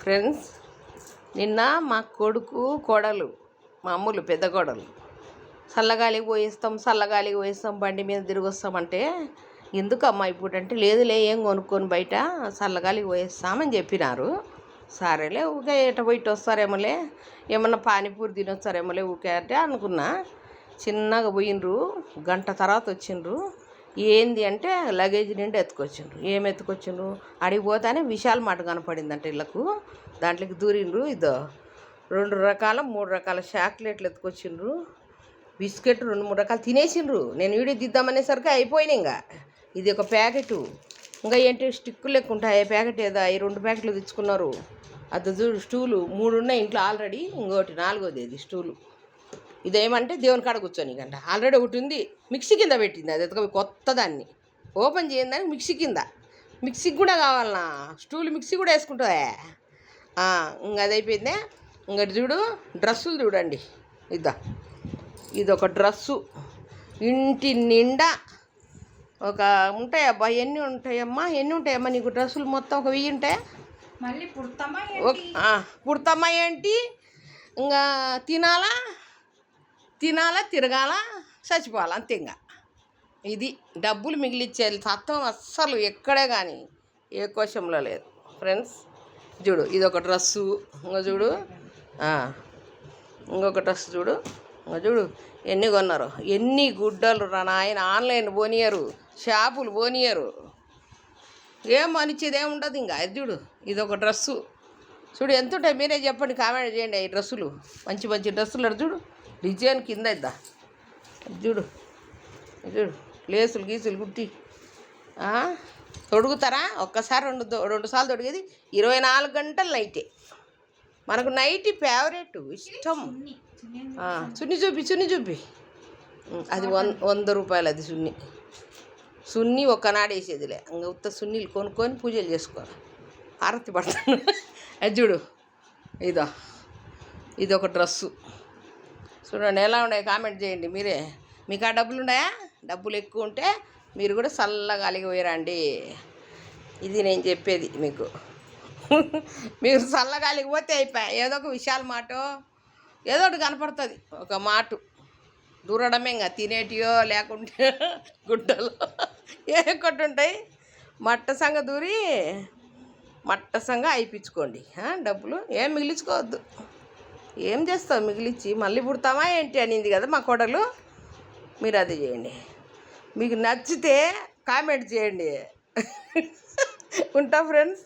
Friends, నిన్న మా కొడుకు కోడలు మా అమ్ములు పెద్ద కోడలు చల్లగాలికి పోయిస్తాం బండి మీద తిరిగి వస్తామంటే ఎందుకమ్మా ఇప్పుడు అంటే లేదులే ఏం కొనుక్కొని బయట చల్లగాలికి పోయేస్తామని చెప్పినారు. సరేలే ఊకే ఎట పోయి వస్తారేమోలే, ఏమన్నా పానీపూరి తినొస్తారేమోలే ఊకే అంటే అనుకున్నా. చిన్నగా పోయినరు, గంట తర్వాత వచ్చిండ్రు. ఏంది అంటే లగేజ్ నిండా ఎత్తుకొచ్చిండ్రు. ఏం ఎత్తుకొచ్చిండ్రు, అడిగి పోతానే విశాల్ మాట కనపడిందంట వీళ్ళకు. దాంట్లోకి దూరిండ్రు. 2 రకాల 3 రకాల చాక్లెట్లు ఎత్తుకొచ్చిండ్రు. బిస్కెట్ 2-3 రకాలు తినేసిండ్రు. నేను వీడియో దిద్దామనేసరికి అయిపోయినాయి. ఇంకా ఇది ఒక ప్యాకెటు, ఇంకా ఏంటి స్టిక్కులు లెక్క ఉంటాయి ప్యాకెట్ ఏదో 2 ప్యాకెట్లు తెచ్చుకున్నారు. అది స్టూలు 3 ఉన్నాయి ఇంట్లో ఆల్రెడీ, ఇంకోటి 4వది ఇది స్టూలు. ఇదేమంటే దేవుని కాడ కూర్చొని కంట ఆల్రెడీ ఒకటి ఉంది, మిక్సీ కింద పెట్టింది. అది ఎత్తుక కొత్త దాన్ని ఓపెన్ చేయందని మిక్సీ కింద, మిక్సీకి కూడా కావాలన్నా స్టూల్ మిక్సీ కూడా వేసుకుంటుందా. ఇంకా అది అయిపోయిందే. ఇంకటి చూడు డ్రెస్సులు చూడండి. ఇదొక డ్రెస్సు, ఇంటి నిండా ఒక ఉంటాయబ్బా. ఎన్ని ఉంటాయమ్మా నీకు డ్రెస్సులు మొత్తం? ఒక 1000 ఉంటాయా? మళ్ళీ పుడతమ్మా ఏంటి, ఇంకా తినాలా తిరగాల చచ్చిపోవాలి అంతే. ఇంకా ఇది డబ్బులు మిగిలిచ్చే తత్వం అస్సలు ఎక్కడే కానీ ఏ కోశంలో లేదు. ఫ్రెండ్స్ చూడు, ఇదొక డ్రెస్సు. ఇంకా చూడు ఇంకొక డ్రెస్ చూడు. ఇంకా చూడు ఎన్ని కొన్నారు, ఎన్ని గుడ్డలు రా నాయన. ఆన్లైన్ పోనీయరు, షాపులు పోనీయరు, ఏం మనిచ్చేది ఏమి ఉండదు. ఇంకా అది చూడు, ఇదొక డ్రెస్సు చూడు. ఎంత ఉంటాయి మీరే చెప్పండి, కామెంట్ చేయండి. ఈ డ్రెస్సులు మంచి మంచి డ్రెస్సులు అడు చూడు, డిజైన్ కింద చూడు లేసులు గీసులు కుట్టి తొడుగుతారా. ఒక్కసారి 2 సార్లు తొడిగేది. 24 గంటలు నైటే. మనకు నైట్ ఫేవరెట్, ఇష్టం. చున్నీ చూపి. అది 100 రూపాయలు. అది సున్ని ఒక్కనాడు వేసేదిలే. ఇంకా ఉత్త సున్నీలు కొనుక్కొని పూజలు చేసుకోవాలి, హారతి పడతాను. అది చూడు, ఇదొక డ్రెస్సు చూడండి. ఎలా ఉన్నాయి కామెంట్ చేయండి మీరే. మీకు ఆ డబ్బులు ఉన్నాయా? డబ్బులు ఎక్కువ ఉంటే మీరు కూడా చల్లగా అలిగిపోయారండి. ఇది నేను చెప్పేది మీకు. మీరు చల్లగా అలిగిపోతే అయిపోయా. ఏదో ఒక విషయాల మాట ఏదో ఒకటి కనపడుతుంది, ఒక మాట దూరడమే. ఇంకా తినేటియో లేకుంటే గుడ్డలు కొట్టి ఉంటాయి. మట్టసంగా దూరి మట్టసంగా అయిపించుకోండి. డబ్బులు ఏం మిగిలించుకోవద్దు. ఏం చేస్తావు మిగిలిచ్చి, మళ్ళీ పుడతామా ఏంటి అనింది కదా మా కోడలు. మీరు అది చేయండి. మీకు నచ్చితే కామెంట్ చేయండి. ఉంటా ఫ్రెండ్స్.